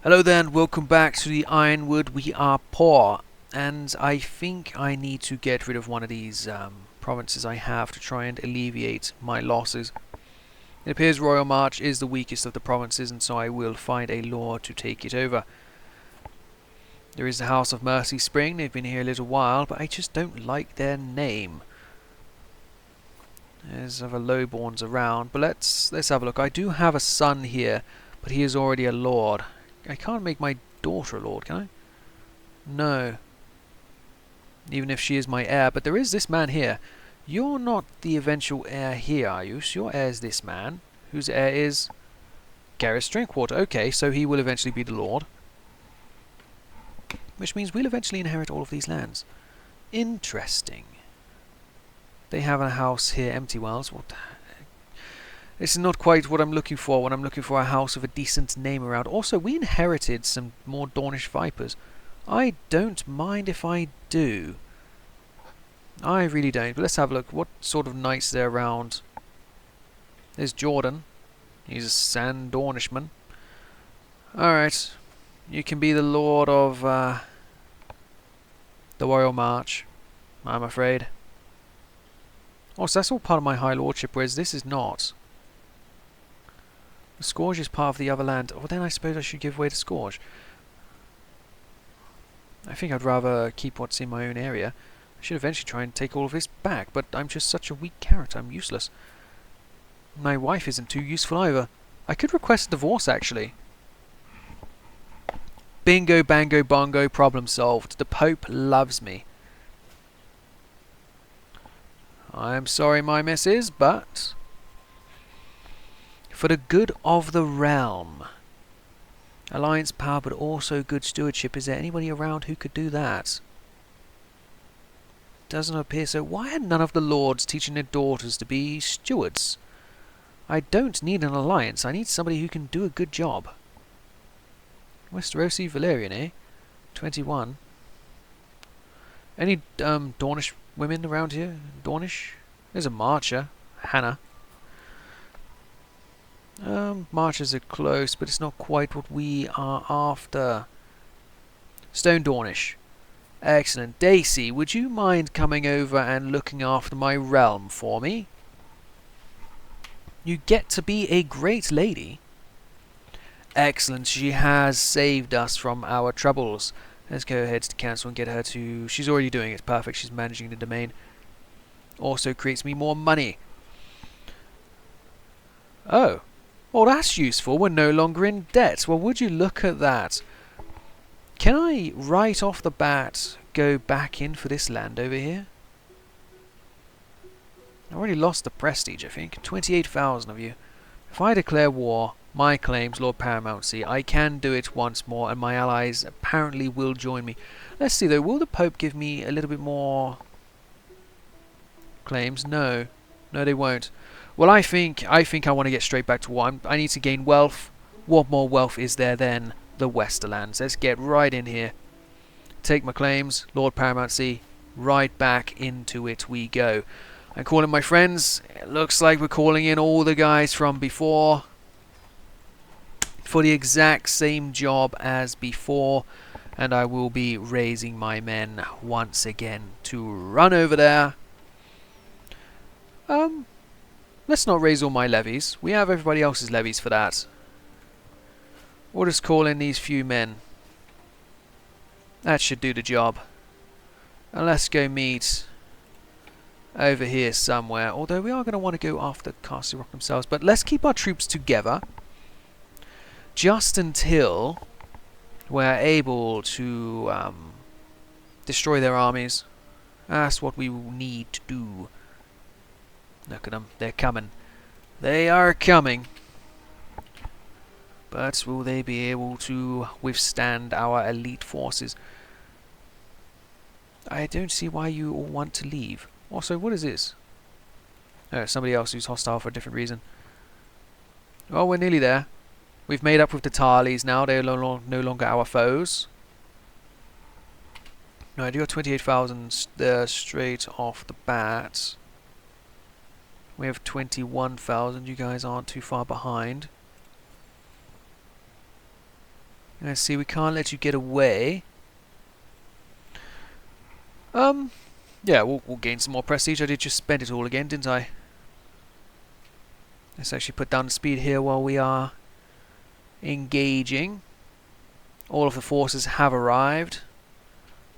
Hello there and welcome back to the Ironwood. We are poor, and I think I need to get rid of one of these provinces I have to try and alleviate my losses. It appears Royal March is the weakest of the provinces, and so I will find a lord to take it over. There is the House of Mercy Spring. They've been here a little while, but I just don't like their name. There's other lowborns around, but let's have a look. I do have a son here, but he is already a lord. I can't make my daughter a lord, can I? No. Even if she is my heir. But there is this man here. You're not the eventual heir here, are you? So your heir is this man, whose heir is Gareth Drinkwater. Okay, so he will eventually be the lord. Which means we'll eventually inherit all of these lands. Interesting. They have a house here, Empty Wells. What the heck? This is not quite what I'm looking for when I'm looking for a house of a decent name around. Also, we inherited some more Dornish vipers. I don't mind if I do. I really don't. But let's have a look. What sort of knights there around? There's Jordan. He's a Sand Dornishman. Alright. You can be the lord of the Royal March, I'm afraid. Oh, so that's all part of my High Lordship, whereas this is not. The Scourge is part of the other land. Well, then I suppose I should give way to Scourge. I think I'd rather keep what's in my own area. I should eventually try and take all of this back, but I'm just such a weak character. I'm useless. My wife isn't too useful either. I could request a divorce, actually. Bingo, bango, bongo, problem solved. The Pope loves me. I'm sorry, my missus, but for the good of the realm. Alliance power, but also good stewardship. Is there anybody around who could do that? Doesn't appear so. Why are none of the lords teaching their daughters to be stewards? I don't need an alliance. I need somebody who can do a good job. Westerosi Valerian, eh? 21. Any Dornish women around here? Dornish? There's a Marcher. Hannah. Marchers are close, but it's not quite what we are after. Stone Dornish. Excellent. Daisy, would you mind coming over and looking after my realm for me? You get to be a great lady. Excellent. She has saved us from our troubles. Let's go ahead to cancel and get her to... She's already doing it. Perfect. She's managing the domain. Also creates me more money. Oh. Well, that's useful. We're no longer in debt. Well, would you look at that? Can I, right off the bat, go back in for this land over here? I already lost the prestige, I think. 28,000 of you. If I declare war, my claims, Lord Paramountcy, I can do it once more, and my allies apparently will join me. Let's see, though. Will the Pope give me a little bit more claims? No. No, they won't. Well, I think I want to get straight back to war. I need to gain wealth. What more wealth is there than the Westerlands? Let's get right in here. Take my claims, Lord Paramountcy. Right back into it we go. I'm calling my friends. It looks like we're calling in all the guys from before for the exact same job as before, and I will be raising my men once again to run over there. Let's not raise all my levies. We have everybody else's levies for that. We'll just call in these few men. That should do the job. And let's go meet over here somewhere. Although we are going to want to go after Castle Rock themselves. But let's keep our troops together. Just until we're able to destroy their armies. That's what we will need to do. Look at them. They're coming. They are coming. But will they be able to withstand our elite forces? I don't see why you all want to leave. Also, what is this? Oh, somebody else who's hostile for a different reason. Well, we're nearly there. We've made up with the Tarleys now. They are no longer our foes. No, I do have 28,000 there straight off the bat. We have 21,000. You guys aren't too far behind. Let's see, we can't let you get away. Yeah, we'll gain some more prestige. I did just spend it all again, didn't I? Let's actually put down the speed here while we are engaging. All of the forces have arrived.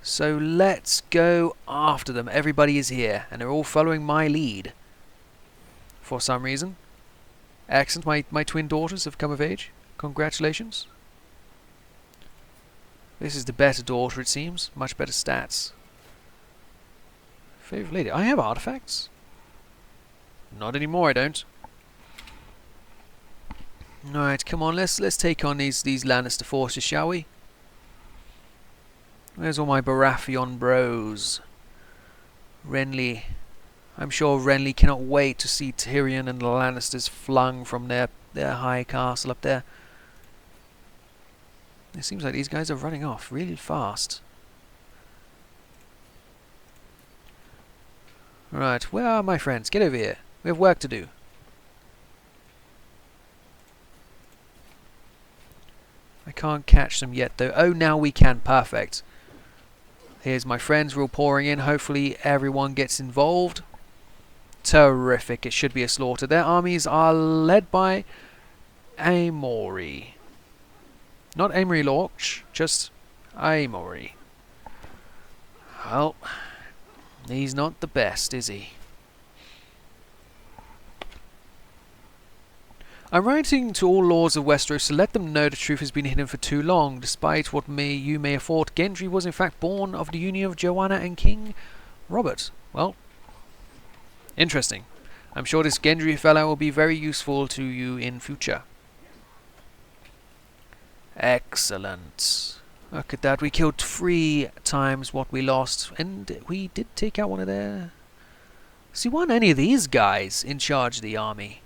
So let's go after them. Everybody is here, and they're all following my lead. For some reason. Excellent, my twin daughters have come of age. Congratulations. This is the better daughter, it seems. Much better stats. Favourite lady. I have artifacts. Not anymore, I don't. Alright, come on, let's take on these Lannister forces, shall we? Where's all my Baratheon bros? Renly. I'm sure Renly cannot wait to see Tyrion and the Lannisters flung from their high castle up there. It seems like these guys are running off really fast. Right, where are my friends? Get over here. We have work to do. I can't catch them yet though. Oh, now we can. Perfect. Here's my friends. We're all pouring in. Hopefully everyone gets involved. Terrific. It should be a slaughter. Their armies are led by Amory. Not Amory Lorch, just Amory. Well, he's not the best, is he? I'm writing to all lords of Westeros to let them know the truth has been hidden for too long. Despite what you may have thought, Gendry was in fact born of the union of Joanna and King Robert. Well, interesting. I'm sure this Gendry fellow will be very useful to you in future. Excellent. Look at that. We killed 3 times what we lost. And we did take out one of their... See, weren't any of these guys in charge of the army?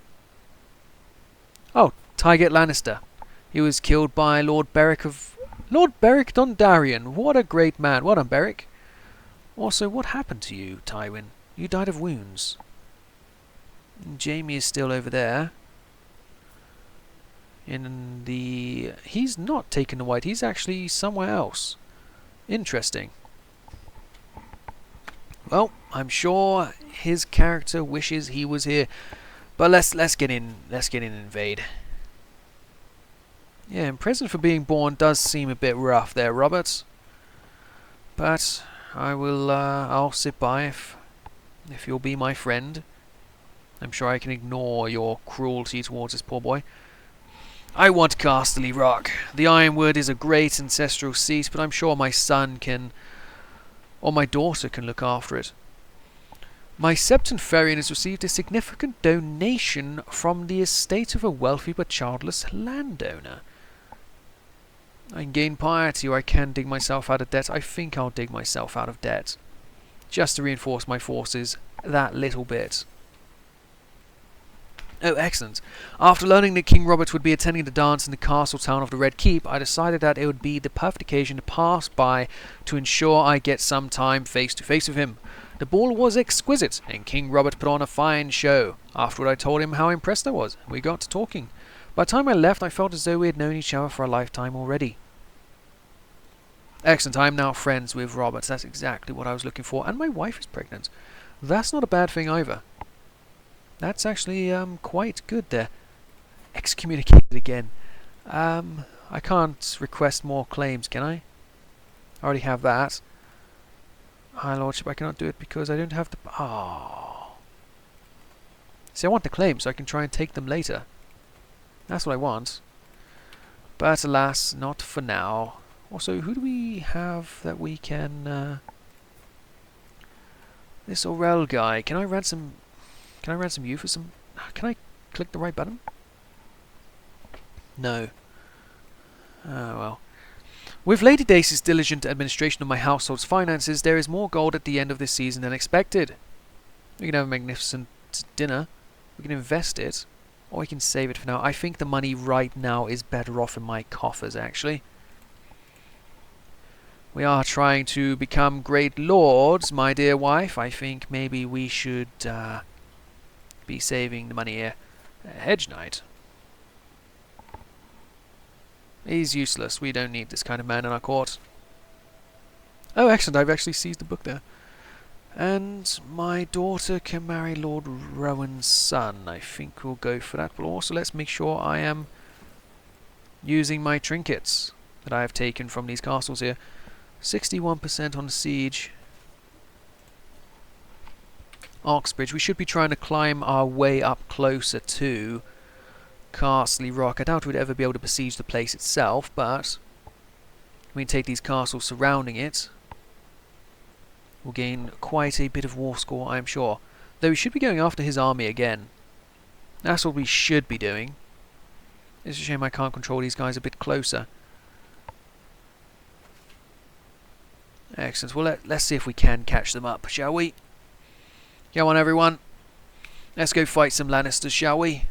Oh, Tygert Lannister. He was killed by Lord Beric Dondarrion. What a great man. Well done, Beric. Also, what happened to you, Tywin? You died of wounds. Jaime is still over there. He's not taken the White. He's actually somewhere else. Interesting. Well, I'm sure his character wishes he was here. But let's get in. Let's get in and invade. Yeah, imprisoned for being born does seem a bit rough there, Robert. But I'll sit by if you'll be my friend. I'm sure I can ignore your cruelty towards this poor boy. I want Casterly Rock. The Ironwood is a great ancestral seat, but I'm sure my son can, or my daughter can look after it. My Septenferian has received a significant donation from the estate of a wealthy but childless landowner. I can gain piety, or I can dig myself out of debt. I think I'll dig myself out of debt. Just to reinforce my forces that little bit. Oh, excellent. After learning that King Robert would be attending the dance in the castle town of the Red Keep, I decided that it would be the perfect occasion to pass by to ensure I get some time face to face with him. The ball was exquisite, and King Robert put on a fine show. Afterward I told him how impressed I was, and we got to talking. By the time I left, I felt as though we had known each other for a lifetime already. Excellent, I am now friends with Robert. That's exactly what I was looking for, and my wife is pregnant. That's not a bad thing either. That's actually quite good there. Excommunicated again. I can't request more claims, can I? I already have that. High Lordship, I cannot do it because I don't have the... Oh. See, I want the claims so I can try and take them later. That's what I want. But alas, not for now. Also, who do we have that we can... This Orell guy. Can I ransom you for some... Can I click the right button? No. Oh, well. With Lady Dacey's diligent administration of my household's finances, there is more gold at the end of this season than expected. We can have a magnificent dinner. We can invest it. Or we can save it for now. I think the money right now is better off in my coffers, actually. We are trying to become great lords, my dear wife. I think maybe we should be saving the money here. Hedge Knight. He's useless. We don't need this kind of man in our court. Oh, excellent. I've actually seized a book there. And my daughter can marry Lord Rowan's son. I think we'll go for that. But also let's make sure I am using my trinkets that I have taken from these castles here. 61% on the siege. Oxbridge. We should be trying to climb our way up closer to Castle Rock. I doubt we'd ever be able to besiege the place itself, but we can take these castles surrounding it. We'll gain quite a bit of war score, I'm sure. Though we should be going after his army again. That's what we should be doing. It's a shame I can't control these guys a bit closer. Excellent. Well, let's see if we can catch them up, shall we? Come on, everyone. Let's go fight some Lannisters, shall we?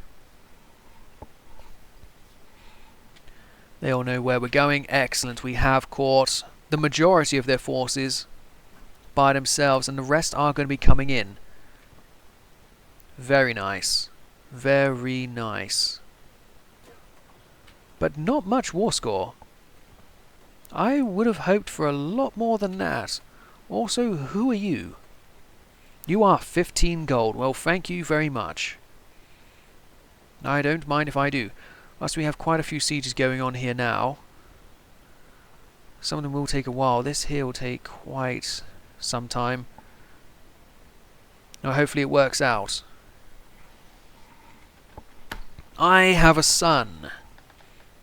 They all know where we're going. Excellent. We have caught the majority of their forces by themselves, and the rest are going to be coming in. Very nice. Very nice. But not much war score. I would have hoped for a lot more than that. Also, who are you? You are 15 gold. Well, thank you very much. I don't mind if I do. Whilst we have quite a few sieges going on here now. Some of them will take a while. This here will take quite some time. Now, hopefully it works out. I have a son.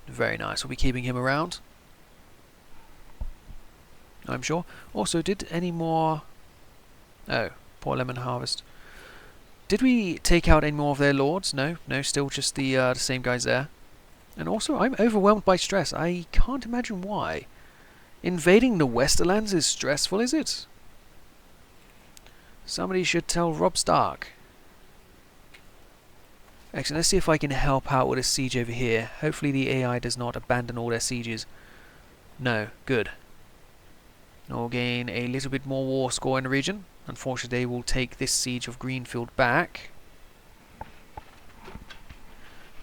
Very nice. We'll be keeping him around, I'm sure. Also, did any more... Oh, poor lemon harvest. Did we take out any more of their lords? No, no, still just the same guys there. And also, I'm overwhelmed by stress. I can't imagine why. Invading the Westerlands is stressful, is it? Somebody should tell Robb Stark. Excellent. Let's see if I can help out with a siege over here. Hopefully the AI does not abandon all their sieges. No. Good. We'll gain a little bit more war score in the region. Unfortunately, they will take this siege of Greenfield back.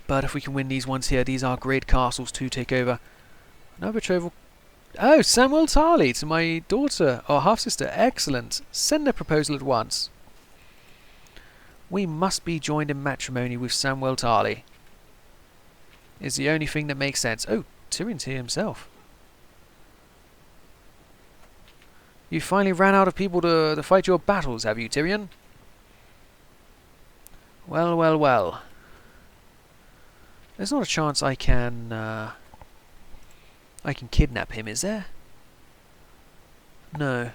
But if we can win these ones here, these are great castles to take over. No betrothal. Oh, Samuel Tarley to my daughter, or half-sister. Excellent. Send a proposal at once. We must be joined in matrimony with Samuel Tarley. Is the only thing that makes sense. Oh, Tyrion's here himself. You finally ran out of people to fight your battles, have you, Tyrion? Well, well, well. There's not a chance I can kidnap him, is there? No.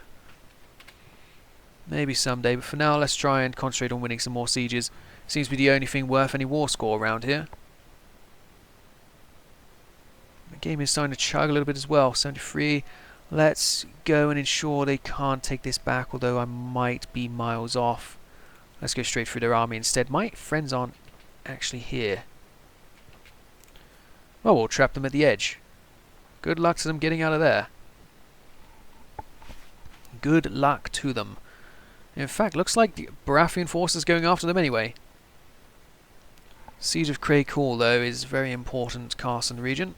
Maybe someday, but for now let's try and concentrate on winning some more sieges. Seems to be the only thing worth any war score around here. The game is starting to chug a little bit as well. 73. Let's go and ensure they can't take this back, although I might be miles off. Let's go straight through their army instead. My friends aren't actually here. Well, we'll trap them at the edge. Good luck to them getting out of there. Good luck to them. In fact, looks like the Baratheon force is going after them anyway. Siege of Craig Hall, though, is a very important castle in the region.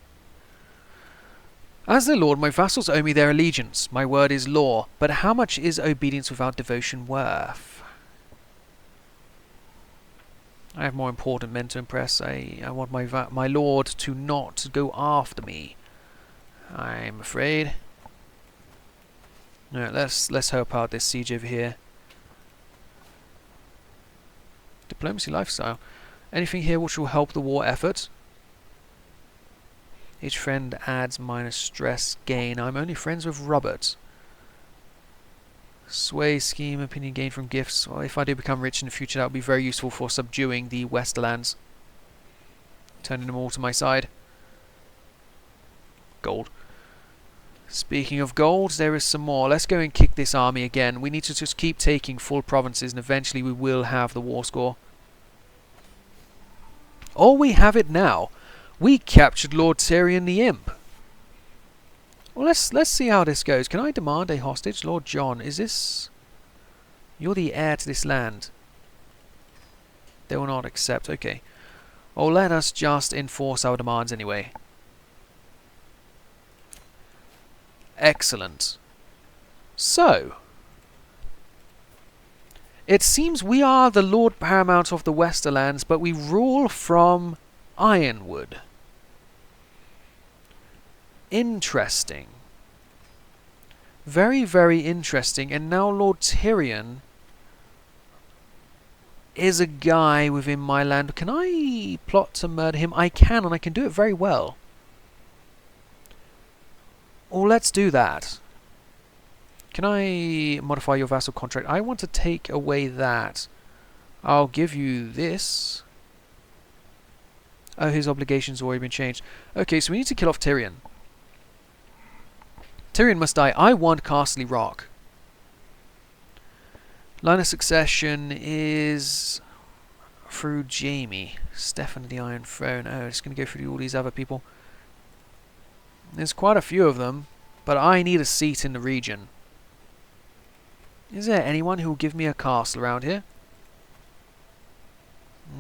As their lord, my vassals owe me their allegiance. My word is law. But how much is obedience without devotion worth? I have more important men to impress. I want my lord to not go after me, I'm afraid. No, let's help out this siege over here. Diplomacy lifestyle. Anything here which will help the war effort? Each friend adds minus stress gain. I'm only friends with Robert. Sway scheme, opinion gain from gifts. Well, if I do become rich in the future, that would be very useful for subduing the Westerlands. Turning them all to my side. Gold. Speaking of gold, there is some more. Let's go and kick this army again. We need to just keep taking full provinces, and eventually we will have the war score. Oh, we have it now. We captured Lord Tyrion the Imp. Well, let's see how this goes. Can I demand a hostage? Lord John, is this... You're the heir to this land. They will not accept. Okay. Well, let us just enforce our demands anyway. Excellent. So, it seems we are the Lord Paramount of the Westerlands, but we rule from Yronwood. Interesting. Very, very interesting. And now Lord Tyrion is a guy within my land. Can I plot to murder him? I can, and I can do it very well. Well, let's do that. Can I modify your vassal contract? I want to take away that. I'll give you this. Oh, his obligations already been changed. Okay, so we need to kill off Tyrion. Tyrion must die. I want Castle Rock. Line of succession is through Jaime. Stefan of the Iron Throne. Oh, it's going to go through all these other people. There's quite a few of them, but I need a seat in the region. Is there anyone who will give me a castle around here?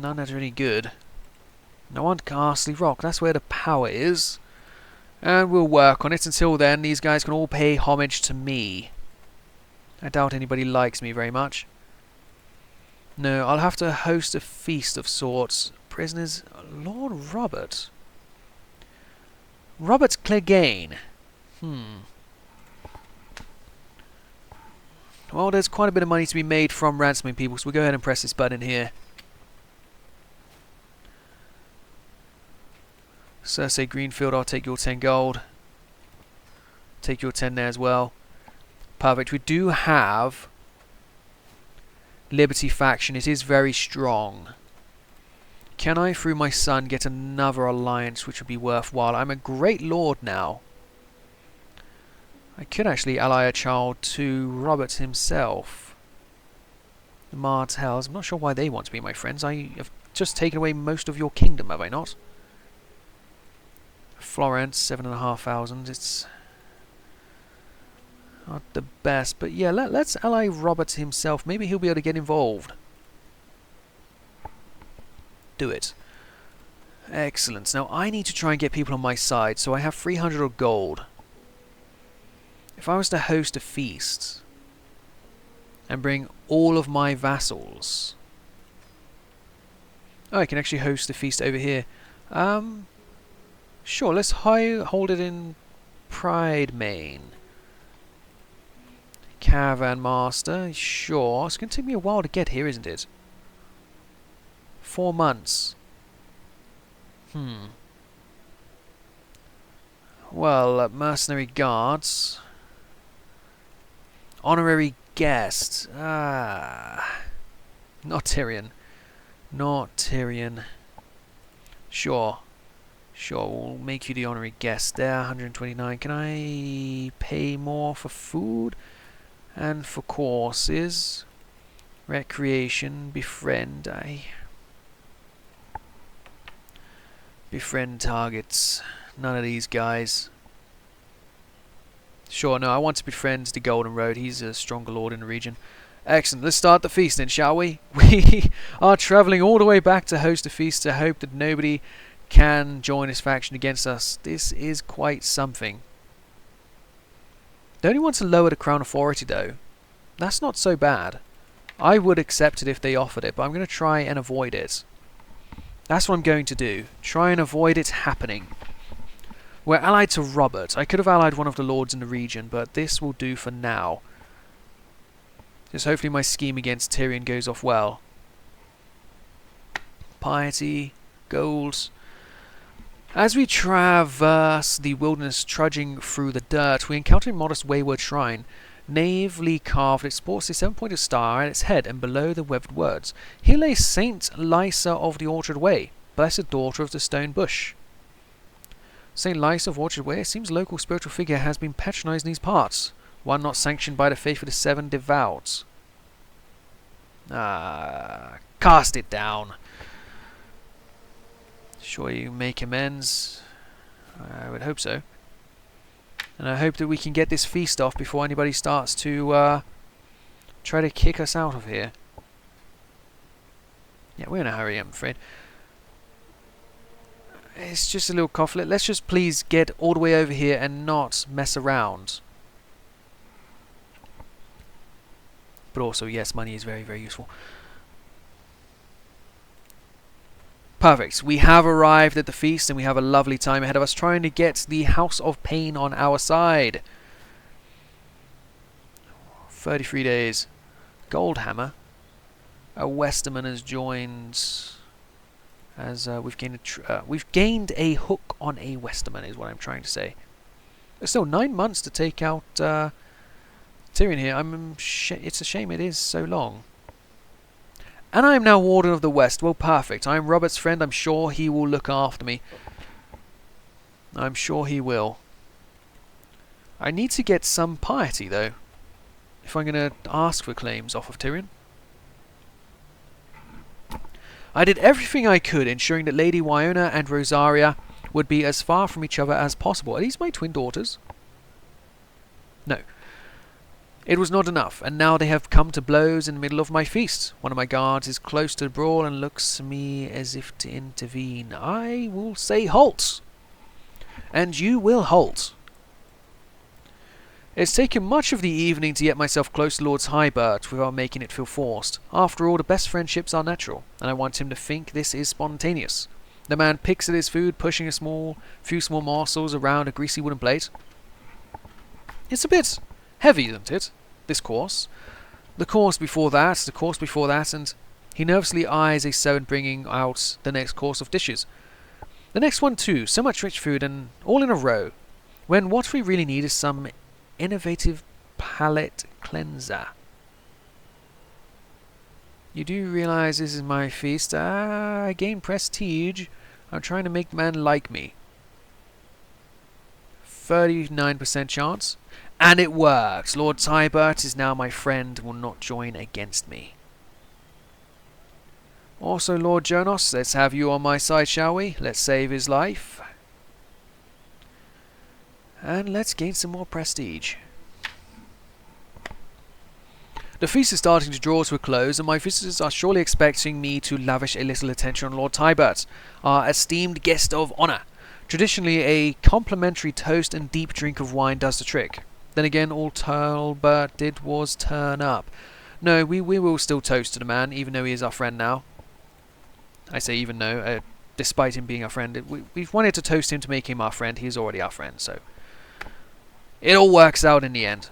None that are any good. I want Castle Rock. That's where the power is. And we'll work on it. Until then, these guys can all pay homage to me. I doubt anybody likes me very much. No, I'll have to host a feast of sorts. Prisoners... Lord Robert. Robert Clegane. Well, there's quite a bit of money to be made from ransoming people, so we'll go ahead and press this button here. Cersei Greenfield, I'll take your 10 gold. Take your 10 there as well. Perfect. We do have Liberty faction. It is very strong. Can I, through my son, get another alliance which would be worthwhile? I'm a great lord now. I could actually ally a child to Robert himself. The Martells. I'm not sure why they want to be my friends. I have just taken away most of your kingdom, have I not? Florence, 7,500. It's not the best, but yeah, let's ally Robert himself. Maybe he'll be able to get involved. Do it. Excellent. Now I need to try and get people on my side, so I have 300 of gold. If I was to host a feast and bring all of my vassals... Oh, I can actually host a feast over here. Sure, let's hold it in Pride Main. Caravan Master, sure. It's going to take me a while to get here, isn't it? 4 months. Well, Mercenary Guards. Honorary Guest. Not Tyrion. Not Tyrion. Sure. Sure, we'll make you the honorary guest there. 129. Can I pay more for food? And for courses? Recreation. Befriend. Befriend targets. None of these guys. Sure, no, I want to befriend the Golden Road. He's a stronger lord in the region. Excellent. Let's start the feast then, shall we? We are travelling all the way back to host a feast to hope that nobody can join his faction against us. This is quite something. They only want to lower the crown authority though. That's not so bad. I would accept it if they offered it, but I'm going to try and avoid it. That's what I'm going to do. Try and avoid it happening. We're allied to Robert. I could have allied one of the lords in the region, but this will do for now. Just hopefully my scheme against Tyrion goes off well. Piety, gold. As we traverse the wilderness trudging through the dirt, we encounter a modest wayward shrine. Naively carved, it sports a 7-pointed star at its head, and below the webbed words, "Here lay Saint Lysa of the Orchard Way, blessed daughter of the stone bush." Saint Lysa of Orchard Way, it seems a local spiritual figure has been patronized in these parts, one not sanctioned by the faith of the 7 devout. Cast it down. Sure you make amends? I would hope so. And I hope that we can get this feast off before anybody starts to try to kick us out of here. Yeah, we're in a hurry, I'm afraid. It's just a little cough. Let's just please get all the way over here and not mess around. But also, yes, money is very, very useful. Perfect. We have arrived at the feast and we have a lovely time ahead of us trying to get the House of Pain on our side. 33 days. Goldhammer. A Westerman has joined. As we've gained a hook on a Westerman, is what I'm trying to say. There's still 9 months to take out Tyrion here. It's a shame it is so long. And I am now Warden of the West. Well, perfect. I am Robert's friend. I'm sure he will look after me. I'm sure he will. I need to get some piety, though, if I'm going to ask for claims off of Tyrion. I did everything I could, ensuring that Lady Wyona and Rosaria would be as far from each other as possible. Are these my twin daughters? No. It was not enough, and now they have come to blows in the middle of my feast. One of my guards is close to the brawl and looks at me as if to intervene. I will say halt! And you will halt. It's taken much of the evening to get myself close to Lord Hybert without making it feel forced. After all, the best friendships are natural, and I want him to think this is spontaneous. The man picks at his food, pushing a few small morsels around a greasy wooden plate. It's a bit heavy, isn't it? This course. The course before that, and he nervously eyes a servant bringing out the next course of dishes. The next one too, so much rich food, and all in a row, when what we really need is some innovative palate cleanser. You do realize this is my feast? I gain prestige. I'm trying to make the man like me. 39% chance. And it works. Lord Tybert is now my friend and will not join against me. Also, Lord Jonas, let's have you on my side, shall we? Let's save his life. And let's gain some more prestige. The feast is starting to draw to a close, and my visitors are surely expecting me to lavish a little attention on Lord Tybert, our esteemed guest of honour. Traditionally, a complimentary toast and deep drink of wine does the trick. Then again, all Talbot did was turn up. No, we will still toast to the man, even though he is our friend now. I say even though, despite him being our friend. We've wanted to toast him to make him our friend. He is already our friend, so it all works out in the end.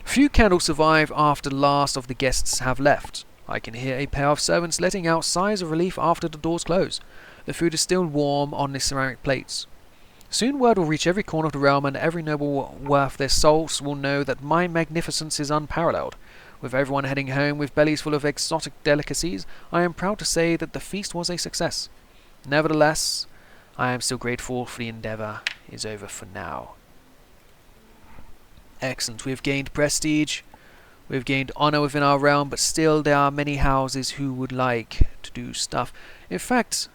Few candles survive after the last of the guests have left. I can hear a pair of servants letting out sighs of relief after the doors close. The food is still warm on the ceramic plates. Soon word will reach every corner of the realm, and every noble worth their salts will know that my magnificence is unparalleled. With everyone heading home with bellies full of exotic delicacies, I am proud to say that the feast was a success. Nevertheless, I am still grateful for the endeavour is over for now. Excellent. We have gained prestige. We have gained honour within our realm, but still there are many houses who would like to do stuff. In fact,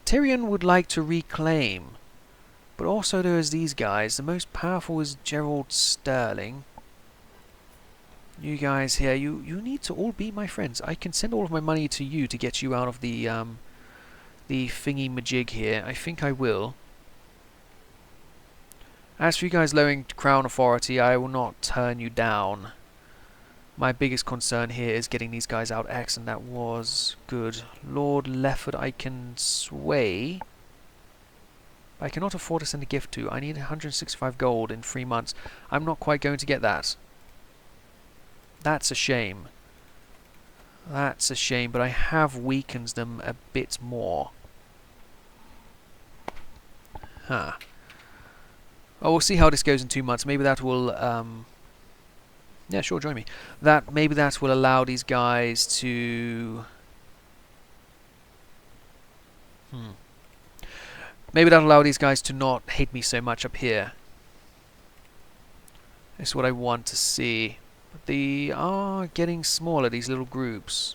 Tyrion would like to reclaim. But also there is these guys. The most powerful is Gerald Sterling. You guys here, you need to all be my friends. I can send all of my money to you to get you out of the thingy-majig here. I think I will. As for you guys lowering crown authority, I will not turn you down. My biggest concern here is getting these guys out. Excellent, that was good. Lord Lefford I can sway. I cannot afford to send a gift to. I need 165 gold in 3 months. I'm not quite going to get that. That's a shame. That's a shame, but I have weakened them a bit more. Huh. Oh, we'll see how this goes in 2 months. Maybe that will, yeah, sure, join me. Maybe that will allow these guys to... Maybe that'll allow these guys to not hate me so much up here. That's what I want to see. But they are getting smaller, these little groups.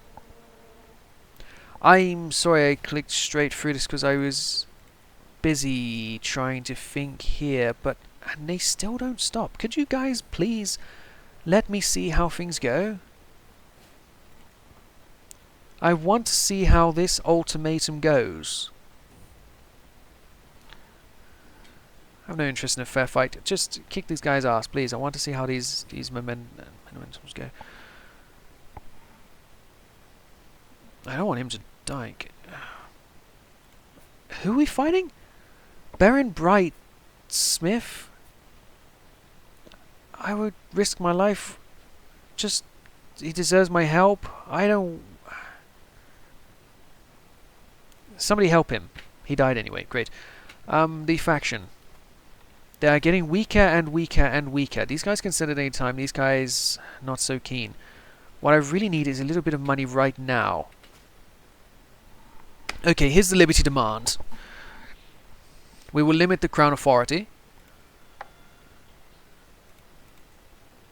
I'm sorry I clicked straight through this because I was busy trying to think here, and they still don't stop. Could you guys please let me see how things go? I want to see how this ultimatum goes. I have no interest in a fair fight. Just kick these guys' ass, please. I want to see how these momentums go. I don't want him to die. Who are we fighting? Baron Bright Smith? I would risk my life. Just... he deserves my help. I don't... Somebody help him. He died anyway. Great. The faction. They are getting weaker and weaker and weaker. These guys can send at any time. These guys, not so keen. What I really need is a little bit of money right now. Okay, here's the Liberty demand. We will limit the Crown Authority.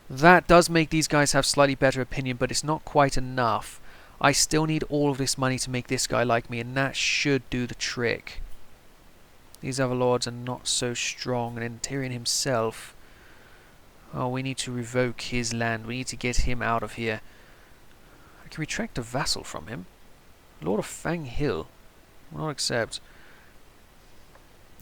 That does make these guys have slightly better opinion, but it's not quite enough. I still need all of this money to make this guy like me, and that should do the trick. These other lords are not so strong, and Tyrion himself... oh, we need to revoke his land. We need to get him out of here. I can retract a vassal from him. Lord of Fang Hill. Will not accept.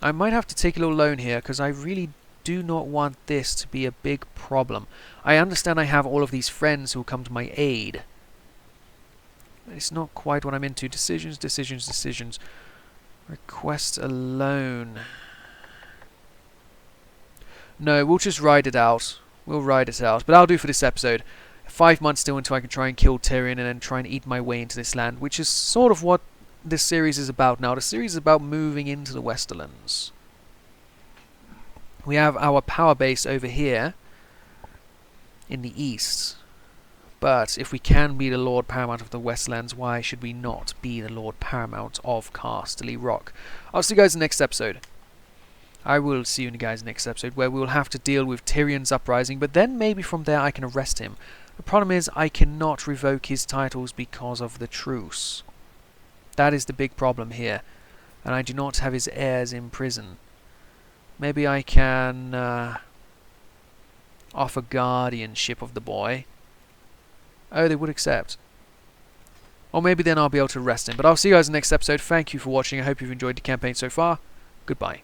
I might have to take a little loan here, because I really do not want this to be a big problem. I understand I have all of these friends who will come to my aid. But it's not quite what I'm into. Decisions, decisions, decisions. Request a loan. No, we'll just ride it out. We'll ride it out. But I'll do for this episode. 5 months still until I can try and kill Tyrion and then try and eat my way into this land, which is sort of what this series is about now. The series is about moving into the Westerlands. We have our power base over here in the east. But if we can be the Lord Paramount of the Westlands, why should we not be the Lord Paramount of Casterly Rock? I'll see you guys in the next episode. I will see you in the guys next episode, where we will have to deal with Tyrion's uprising, but then maybe from there I can arrest him. The problem is I cannot revoke his titles because of the truce. That is the big problem here, and I do not have his heirs in prison. Maybe I can offer guardianship of the boy. Oh, they would accept. Or maybe then I'll be able to arrest him. But I'll see you guys in the next episode. Thank you for watching. I hope you've enjoyed the campaign so far. Goodbye.